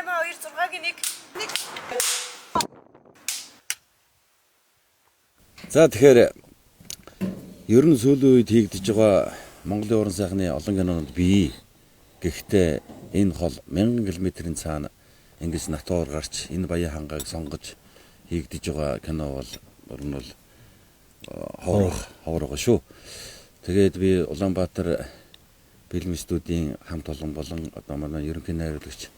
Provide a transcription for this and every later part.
6-гийн 1. За тэгэхээр ер нь сүүлийн үед хийгдэж байгаа Монголын уран сайхны олон кинонууд бий. Гэхдээ энэ хол 1000 км-ийн цаана ингэж натуур гарч энэ баян хангааг сонгож хийгдэж байгаа кино бол ер нь бол ховор байгаа шүү. Тэгээд би Улаанбаатар фильм студийн хамт олон болон одоо манай ерөнхий найруулагч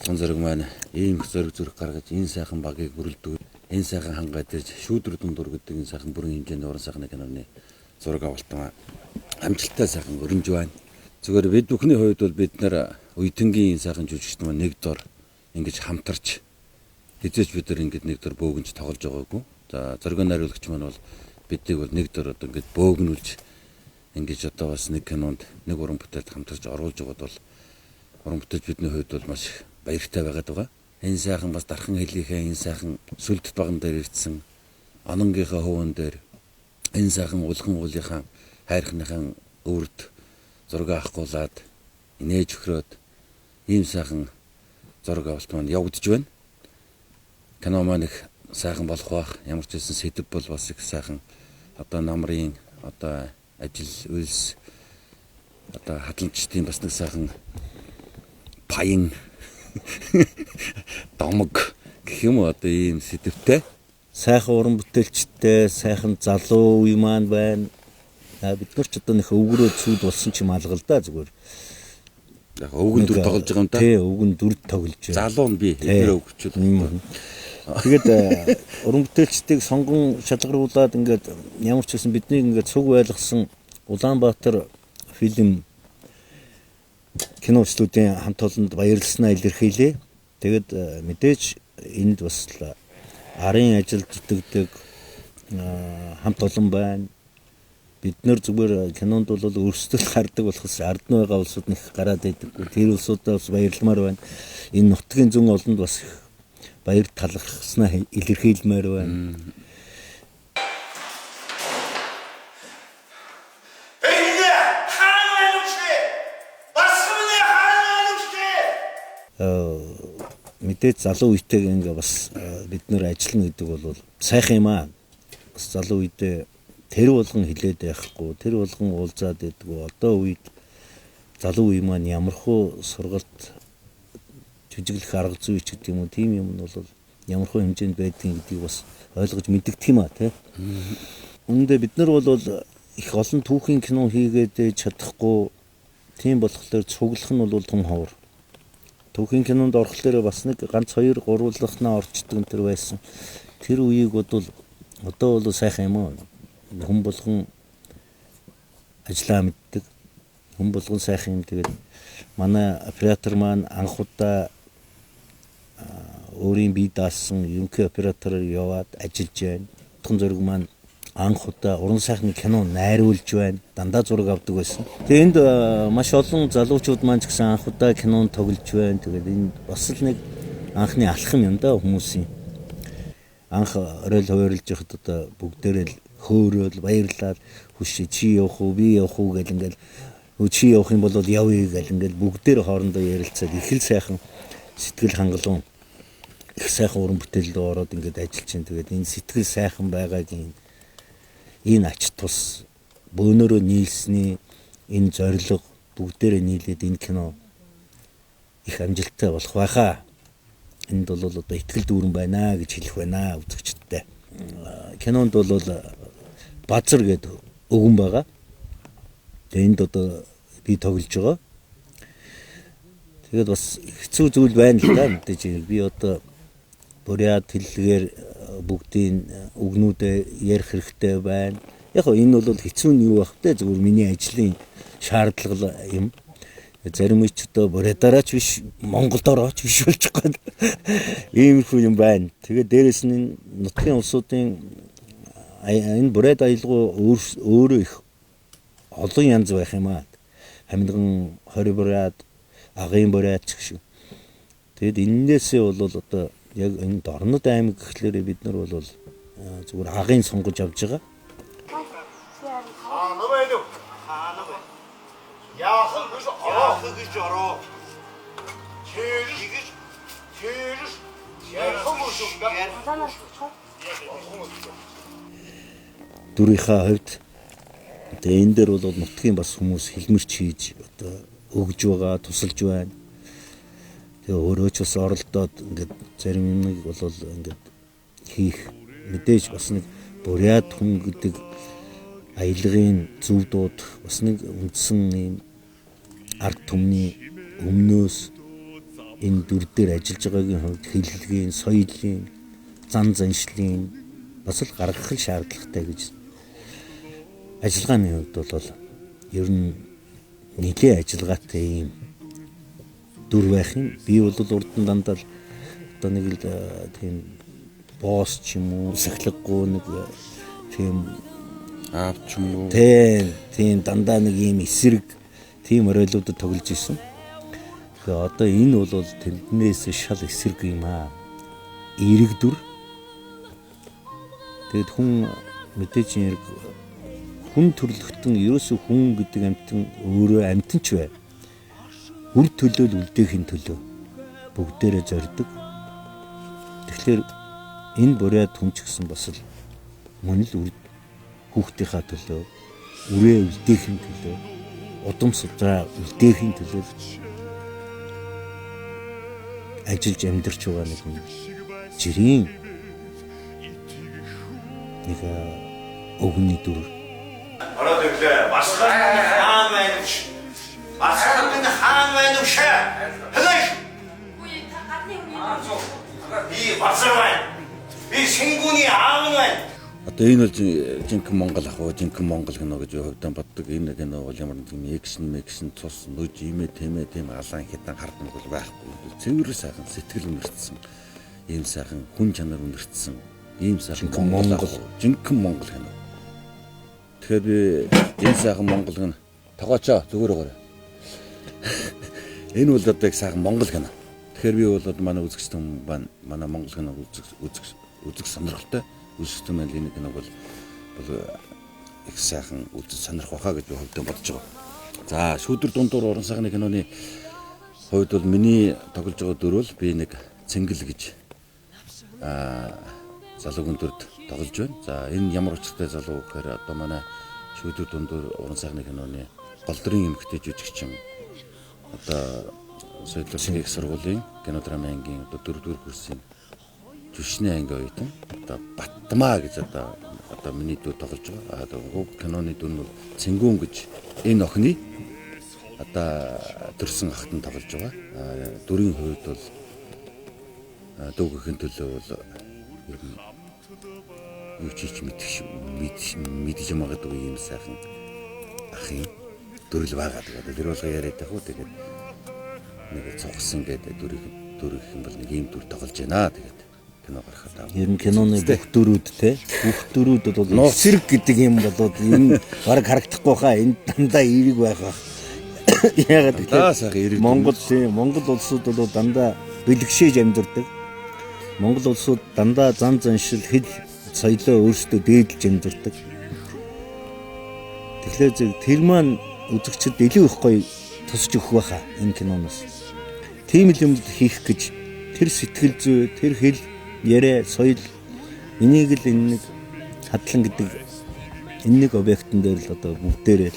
Улаан зэрэг маань ийм зориг зүрх гаргаж энэ сайхан багийг бүрэлдэхүүн энэ сайхан хангаа дээрж шүүдрэг дундуур гэдэг энэ сайхан бүрэн хэмжээний уран сайхны киноны зураг авалтан амжилттай сайхан өрнөж байна. Зүгээр бид бүхний хувьд бол бид нар уйдынгийн сайхан жүжигчд маань нэг дор ингэж хамтарч хэзээч бид нар ингэж нэг дор бөөгнж тоглож байгаагүй. За зургийн найруулагч маань бол биднийг бол нэг дор одоо ингэж бөөгнүүлж ингэж одоо бас нэг кинонд нэг уран бүтээлд хамтарч оруулж байгаад бол уран бүтээлч бидний хувьд бол маш баяртай байгаад байгаа. Энэ сайхан бас дархан хэлийнхээ энэ сайхан сүлд баган дээр ирсэн ононгийнхаа хөвөн дээр энэ сайхан улхан уулынхаа хайрхныхаа өрд зураг авахгуулаад инээж өхрөөд ийм сайхан зураг авалт маань явагдаж байна. Кино маань их сайхан болох бах. Ямар ч хэлсэн сэдв бол бас их сайхан одоо намрын одоо ажил үйлс одоо хадламжтын бас нэг сайхан паян домог гэх юм уу одоо ийм сэдвтэй сайхан уран бүтээлчтэй сайхан залуу үе маань байна. Бид нар ч одоо нэг өвгөрөө цүүд болсон ч юм алгал да зүгээр. Яг өвгөн дүр тоглож байгаа юм да. Тий, өвгөн дүр тоглож байна. Залуу нь би хэвээр өвгчүүд. Тэгээд уран бүтээлчдийг сонгон шалгаруулад ингээд ямар ч гэсэн бидний ингээд цуг байлгасан Улаанбаатар фильм кино студийн хамт олонд баярлалснаа илэрхийлье. Тэгэд мэдээж энд бас арын ажилд зүтгэдэг хамт олон байна. Бид нэр зүгээр кинонд бол өрсөлдөл гардаг болохос ард нь байгаа улсууд нэг гараад байдаг. Тэр улсуудаа бас баярламаар байна. Энэ нутгийн зүүн олонд бас баяр талархснаа илэрхийлмээр байна. Мэдээж залуу үетэйг ингээ бас бид нэр ажиллана гэдэг бол сайхан юм аа. Бас залуу үедээ тэр болгон хилээд байхгүй, тэр болгон уулзаад байдгүй. Одоо үед залуу үе маань ямархуу сургалт жүжиглэх арга зүй ч гэдэг юм уу, тийм юм нь бол ямархуу хэмжээнд байдгийг гэдгийг бас ойлгож мэддэг юм аа тий. Үүндээ бид нар бол их олон түүхийн кино хийгээд чадахгүй. Тийм болохоор цуглах нь бол том ховор. Түүхийн кинонд орохлоор бас нэг ганц 2 гурвуулахнаа орчдөг тэр байсан. Тэр үеийг бол одоо бол сайхан юм аа. Хүн болгон ажиллаа мэддэг. Хүн болгон сайхан юм. Тэгээд манай оператор маань анх удаа өөрийн бие даасан ерөнхий оператороор яваад ажиллаж байна. Тун зураг маань анх удаа уран сайхны кино найруулж байна. Дандаа зураг авдаг байсан. Тэгээд энд маш олон залуучууд маань ч гэсэн анх удаа кинонд тоглож байна. Тэгээд энэ бас л нэг анхны алхам юм да хүмүүсийн. Анх орой хуваарлж яхад одоо бүгдээрээ л хөөрөөл баярлаад хүшээ чи явах уу би явах уу гэл ингээл чи явах юм бол явъя гэл ингээл бүгдээр хоорондоо ярилцаад их л сайхан сэтгэл хангалуун их сайхан уран бүтээлд ороод ингээд ажиллаж чинь. Тэгээд энэ сэтгэл сайхан байгаагийн энэ ач тус бөөнөрөө нийлсний энэ зорилго бүгдээрээ нийлээд энэ кино их амжилттай болох байхаа. Энд бол одоо ихтгэл дүүрэн байна гэж хэлэх байна үзэгчдтэй. Кинонд бол базар гэдэг өвгөн байгаа. Энд одоо би тоглож байгаа. Тэгээд бас хэцүү зүйл байна л да мэдээж. Би одоо буряд хэллэгээр бүгдийн үгнүүдээ ярих хэрэгтэй байна. Яг нь энэ бол хэцүү нь юу байх вэ? Зөвхөн миний ажлын шаардлага юм. Зарим ч одоо бурядаараач биш Монголд орооч биш болж байгаа. Иймэрхүү юм байна. Тэгээд дээрэс нь нутгийн улсуудын энэ буряд аялгау өөрөө их олон янз байх юм аа. Хамилган 20 буряд, агын буряд ч гэх юм. Тэгэд эннээсээ бол одоо яг энэ Дорнод аймаг гэхлээр бид нар бол зүгээр агын сонгож авж байгаа. Яахан гэж ороо. Чиг гэж Дүрийнхаа хувьд одоо энэ дээр бол нутгийн бас хүмүүс хэлмэрч хийж одоо өгж байгаа, тусалж байна. Тэгээ өөрөө ч бас оролдоод ингээд зарим юмыг бол ингээд хийх мэдээж бас нэг буряд хүн гэдэг аялгын зөв дууд бас нэг үндсэн юм ард түмний өмнөөс энэ дүр дээр ажиллаж байгаагийн хувьд хэллэгийн, соёлын, зан заншлын бас л гаргах шаардлагатай гэж ажиллагааны хувьд бол ер нь нэлийн ажиллагаатай юм дүр байх юм. Би бол урдан дандаа л одоо нэг л тийм босс ч юм уу, сахилгагүй нэг тийм аав ч юм уу. Тийм дандаа нэг юм эсрэг тийм оройлуудад тоглож исэн. Тэгээ одоо энэ бол тэнднээс шал эсрэг юм аа. Эерэг дүр. Тэгэд хүн мэдээж хэрэг хүн төрлөختөн ерөөсөө хүн гэдэг амьтан өөрөө амьтан ч бай. Үр төлөөл үлдээхийн төлөө бүгдээрээ зорддог. Тэгэхээр энэ буряд хүн ч гэсэн бас л мөн л хүүхдийнхаа төлөө, үрээ үлдээхийн төлөө, удам судраа үлдээхийн төлөө ажиллаж амьдарч байгаа нэг хүн жирийн нэг өгний дүр. Ороод ирлээ. Басганы хаан байнч. Басганы хаан байнч. Хэлэх. Үгүй та гадны хүн. Би басар байна. Би Шингүний аав байна. Одоо энэ бол жинхэнэ Монгол ах уу, жинхэнэ Монгол кино гэж хөвдөн боддог. Энэ кино бол ямар нэгэн экшн, цус, нүж, имэ, тэмээ, алаан хитан хардмаг бол байхгүй. Цэвэр сайхан сэтгэл үнэртсэн. Ийм сайхан хүн чанар үнэртсэн. Ийм сайхан Монгол, жинхэнэ Монгол кино. Тэгэхээр би энэ сайхан Монгол кино тогоочоо зүгээр өгөөрэй. Энэ бол одоо их сайхан Монгол кино. Тэгэхээр би бол манай үзэгчдэн манай Монгол киног үзэх сонирхолтой. Үзэгчдэн маань энэ киног бол их сайхан үзэж сонирхох байхаа гэж би хөвдөн бодож байгаа. За шүүдэр дундуур уран сайхны киноны хувьд бол миний тоглож байгаа дүр бол би нэг цэнгэл гэж залуугийн дүрд тоглож байна. За энэ ямар учиртай залуу гэхээр одоо манай шүүдэр дундуур уран сайхны киноны гол дүрийн эмэгтэй жүжигчин одоо Соёлын их сургуулийн кинодрама ангийн одоо 4-р курсын жүшний анги оюутан одоо Баттмаа гэж одоо миний дүү тоглож байгаа. Одоо киноны дүр нь Цэнгүүн гэж энэ охины одоо төрсэн ахтан тоглож байгаа. Дүрийн хувьд бол дүүгийн төлөө бол ер нь юу ч мэдж юм байгаа дүү юм сайхан ахын дүрл байгаа. Тэгээд тэр бол яриад байх уу. Тэгээд нэг цогсон гэдэг дүрх юм бол нэг ийм дүр тоглож байна. Тэгээд кино гарахад ер нь киноны бүх дүрүүд те бүх дүрүүд бол эсрэг гэдэг юм болоод энэ баг харагдахгүй хаа энэ дандаа эерэг байгаа. Ягаад гэвэл Монгол улсууд бол дандаа бэлгшээж амьдардаг. Монгол улсууд дандаа зан заншил хэл соёлоо өөрсдөө дээдлж амьдардаг. Тэгэхээр тэр маань үзэгчд илүү их гоё тусч өгөх байхаа энэ киноноос. Тийм л юм хийх гэж тэр сэтгэл зүй, тэр хэл, яриа, соёл энийг л энэ нэг хадлан гэдэг энэ нэг объектн дээр л одоо бүгдээрээ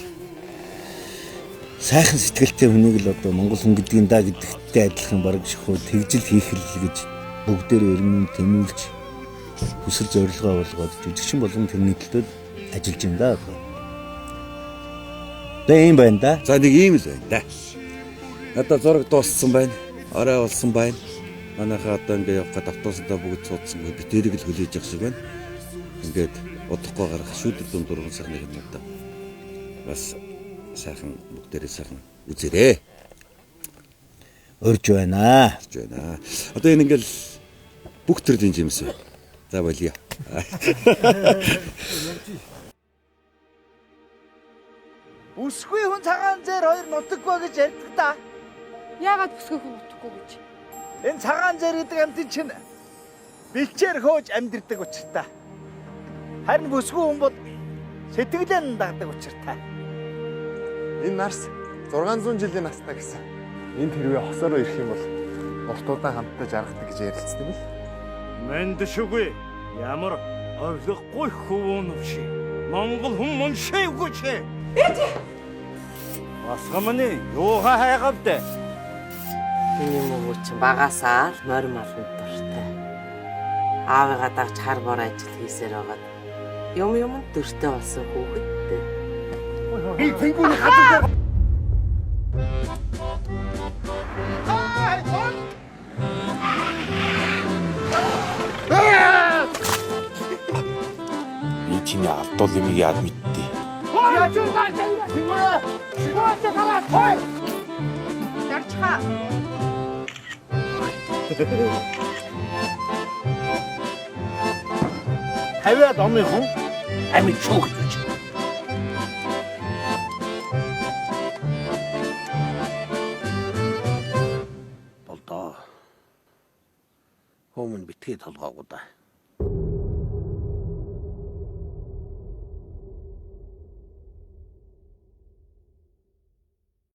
сайхан сэтгэлтэй хүнийг л одоо монгол хүн гэдгийг даа гэдэгтэй адилхан бараг шихүү тэгжил хийх л гэж бүгдээрээ өрнөн тэмүүлж хүсэл зорилгоо болгоод жүжигчин болгон тэрний төлөө ажиллаж байна да. Тэгээ юм байна да. За нэг ийм л байна да. Одоо зураг дууссан байна. Орой болсон байна. Манайхаа одоо ингээ явах гээд автобусдаа бүгд цуудсан. Би тэрийг л хүлээж явах шиг байна. Ингээд удахгүй гарах шүүдэр дундуур уран сайхны кинод бас сайхан бүгдээрээ сайхан үзээрэй. Өрж байна. Одоо энэ ингээл бүх төрлийн жимс байна. За болио. Үсгүй хүн цагаан зэр хоёр нутаггүй гэж ярьдаг та. Яагаад бүсгүй хүн утгагүй гэж? Энэ цагаан зэр гэдэг амьтан чинь бэлчээр хөөж амьдэрдэг учиртай. Харин бүсгүй хүн бол сэтгэлэн дагдаг учиртай. Энэ нарс 600 жилийн настай гэсэн. Энд хэрвээ хосороо ирэх юм бол уртуудаа хамтдаа жаргадаг гэж ярилцдаг л. Мэндшгүй ямар ойлгохгүй хөвөнөвши. Монгол хүн мөншөөгүй чи. Басгамны юуха хайгавдэ. Миний мөгөө чинь багасаа л морь малнд дуртай. Аавыгаа дагч хар бор ажил хийсээр байгаад юм дуртай болсон хүүхэдтэй. Би тэнгүүний хатар Би чиний алдуул юм яад мэдтий. тавиад омын хүн амьд шүүх гэж. Болдоо. Хөөмн битгий толгоогүй да.